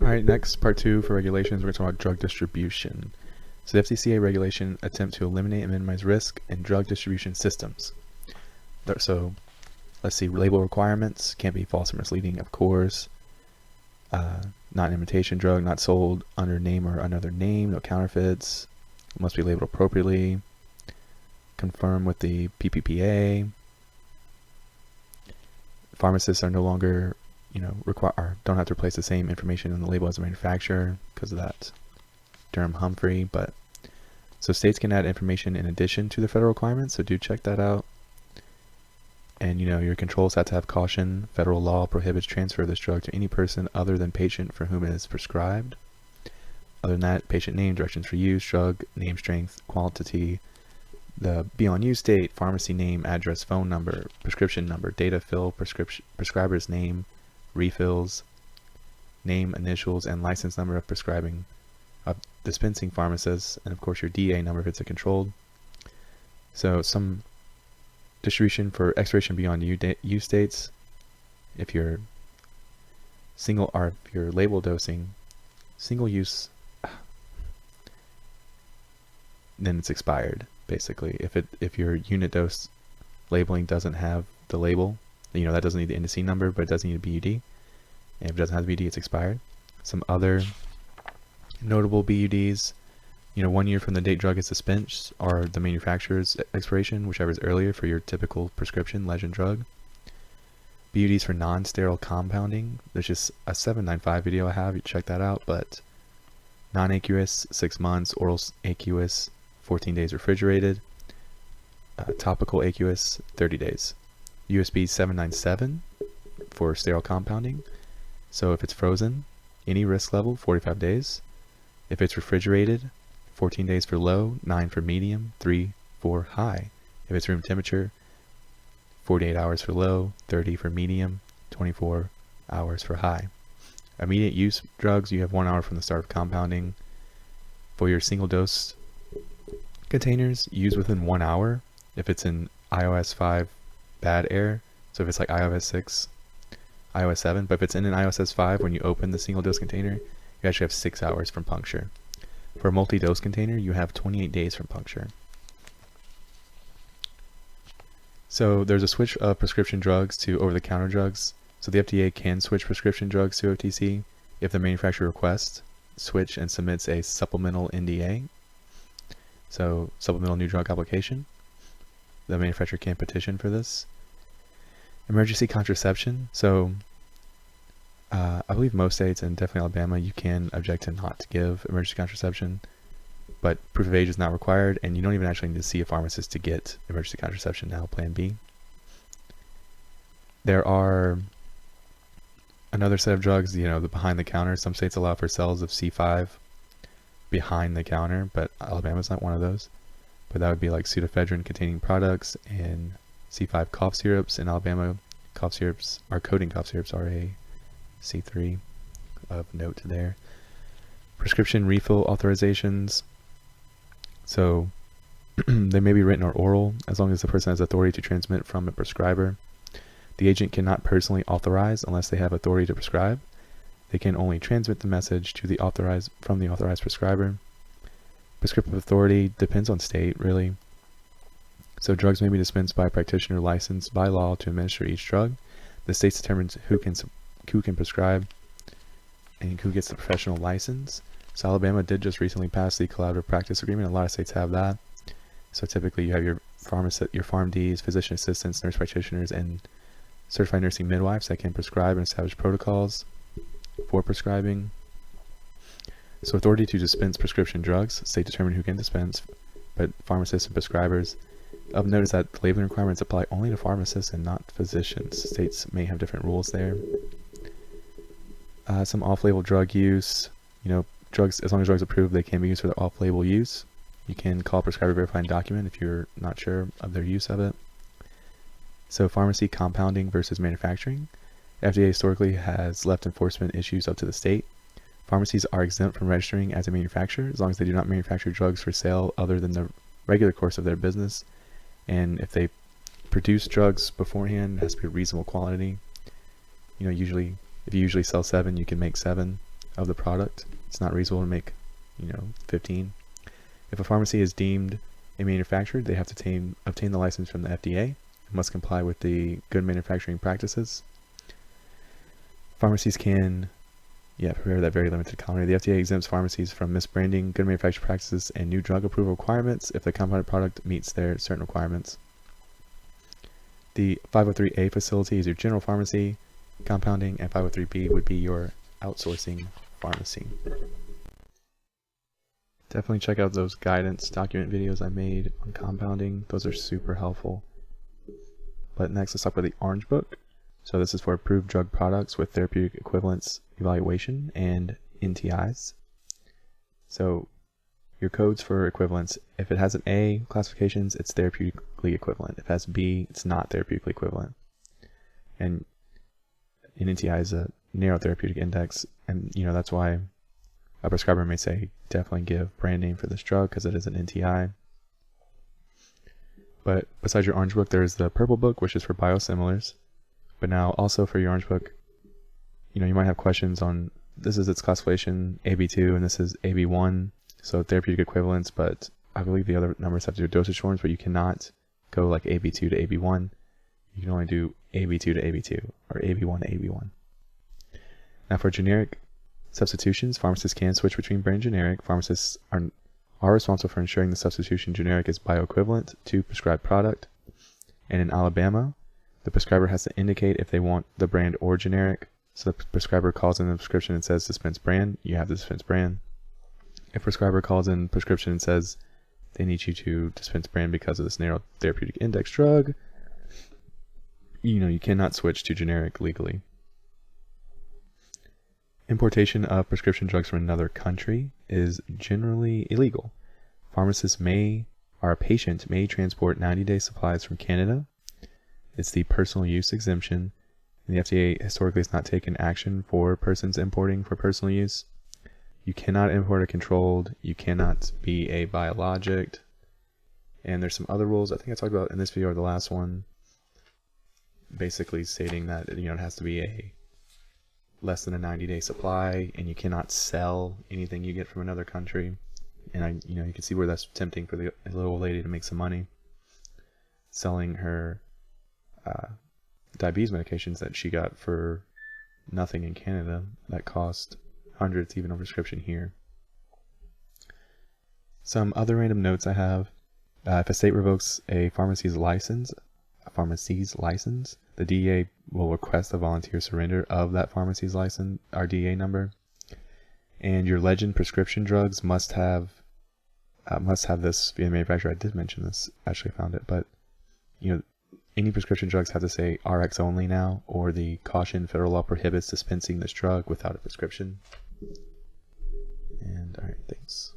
Alright, next, part 2 for regulations, we're going to talk about drug distribution. So the FDCA regulation attempt to eliminate and minimize risk in drug distribution systems. So let's see, label requirements, can't be false or misleading, of course. Not an imitation drug, not sold under name or another name, no counterfeits, must be labeled appropriately, confirm with the PPPA. Pharmacists are no longer don't have to replace the same information in the label as the manufacturer because of that Durham-Humphrey. But so states can add information in addition to the federal requirements, so do check that out. And your controls have to have caution. Federal law prohibits transfer of this drug to any person other than patient for whom it is prescribed. Other than that, patient name, directions for use, drug name, strength, quantity, the beyond use date, pharmacy name, address, phone number, prescription number, data fill, prescriber's name, refills, name, initials, and license number of dispensing pharmacist, and of course your DA number if it's a controlled. So some distribution for expiration beyond use dates. If you're if you're label dosing, single use, then it's expired basically. If your unit dose labeling doesn't have the label, that doesn't need the indice number, but it does need a BUD. And if it doesn't have the BUD, it's expired. Some other notable BUDs, 1 year from the date drug is dispensed, or the manufacturer's expiration, whichever is earlier for your typical prescription legend drug. BUDs for non-sterile compounding. There's just a 795 video I have, you check that out. But non-aqueous, 6 months, oral aqueous, 14 days refrigerated, topical aqueous, 30 days. USB 797 for sterile compounding. So if it's frozen, any risk level, 45 days. If it's refrigerated, 14 days for low, 9 for medium, 3 for high. If it's room temperature, 48 hours for low, 30 for medium, 24 hours for high. Immediate use drugs, you have 1 hour from the start of compounding. For your single dose containers, use within 1 hour if it's in iOS 5 bad air. So if it's like iOS 6, iOS 7, but if it's in an iOS 5, when you open the single dose container, you actually have 6 hours from puncture. For a multi-dose container, you have 28 days from puncture. So there's a switch of prescription drugs to over-the-counter drugs. So the FDA can switch prescription drugs to OTC if the manufacturer requests switch and submits a supplemental NDA. So supplemental new drug application. The manufacturer can petition for this. Emergency contraception. So I believe most states, and definitely Alabama, you can object to not to give emergency contraception, but proof of age is not required, and you don't even actually need to see a pharmacist to get emergency contraception now, Plan B. There are another set of drugs, the behind the counter. Some states allow for sales of C5 behind the counter, but Alabama's not one of those. But that would be like pseudoephedrine containing products and C5 cough syrups. In Alabama, cough syrups, or coating cough syrups, are a C3 of note there. Prescription refill authorizations. So they may be written or oral, as long as the person has authority to transmit from a prescriber. The agent cannot personally authorize unless they have authority to prescribe. They can only transmit the message to the authorized prescriber. Prescriptive authority depends on state, really. So drugs may be dispensed by a practitioner licensed by law to administer each drug. The state determines who can prescribe and who gets the professional license. So Alabama did just recently pass the collaborative practice agreement. A lot of states have that. So typically you have your pharmacist, your PharmDs, physician assistants, nurse practitioners, and certified nursing midwives that can prescribe and establish protocols for prescribing. So authority to dispense prescription drugs, state determine who can dispense, but pharmacists and prescribers. Of note is that the labeling requirements apply only to pharmacists and not physicians. States may have different rules there. Some off-label drug use, drugs, as long as drugs are approved, they can be used for the off-label use. You can call a prescriber verifying document if you're not sure of their use of it. So pharmacy compounding versus manufacturing. FDA historically has left enforcement issues up to the state. Pharmacies are exempt from registering as a manufacturer as long as they do not manufacture drugs for sale other than the regular course of their business. And if they produce drugs beforehand, it has to be reasonable quality. Usually, if you usually sell 7, you can make 7 of the product. It's not reasonable to make, 15. If a pharmacy is deemed a manufacturer, they have to obtain the license from the FDA and must comply with the good manufacturing practices. Pharmacies can, prepare that very limited calendar. The FDA exempts pharmacies from misbranding, good manufacturing practices, and new drug approval requirements if the compounded product meets their certain requirements. The 503A facility is your general pharmacy compounding, and 503B would be your outsourcing pharmacy. Definitely check out those guidance document videos I made on compounding. Those are super helpful. But next, let's talk about the Orange Book. So this is for approved drug products with therapeutic equivalence evaluation and NTIs. So your codes for equivalence, if it has an A classifications, it's therapeutically equivalent. If it has B, it's not therapeutically equivalent. And an NTI is a narrow therapeutic index, and that's why a prescriber may say definitely give brand name for this drug because it is an NTI. But besides your Orange Book, there's the Purple Book, which is for biosimilars. But now also for your Orange Book, you might have questions on, this is its classification AB2 and this is AB1, so therapeutic equivalence, but I believe the other numbers have to do with dosage forms, but you cannot go like AB2 to AB1. You can only do AB2 to AB2 or AB1 to AB1. Now for generic substitutions, pharmacists can switch between brand and generic. Pharmacists are responsible for ensuring the substitution generic is bioequivalent to prescribed product. And in Alabama, the prescriber has to indicate if they want the brand or generic. So the prescriber calls in the prescription and says dispense brand, you have to dispense brand. If prescriber calls in prescription and says they need you to dispense brand because of this narrow therapeutic index drug, you cannot switch to generic legally. Importation of prescription drugs from another country is generally illegal. Pharmacists or a patient may transport 90-day supplies from Canada. It's the personal use exemption. And the FDA historically has not taken action for persons importing for personal use. You cannot import a controlled, you cannot be a biologic. And there's some other rules I think I talked about in this video or the last one, basically stating that it has to be a less than a 90-day supply, and you cannot sell anything you get from another country. And you can see where that's tempting for the little old lady to make some money selling her diabetes medications that she got for nothing in Canada that cost hundreds even on prescription here. Some other random notes I have: if a state revokes a pharmacy's license, the DEA will request a volunteer surrender of that pharmacy's license, our DEA number. And your legend prescription drugs must have this via the manufacturer. I did mention this, actually found it, but any prescription drugs have to say RX only now, or the caution, federal law prohibits dispensing this drug without a prescription. And alright, thanks.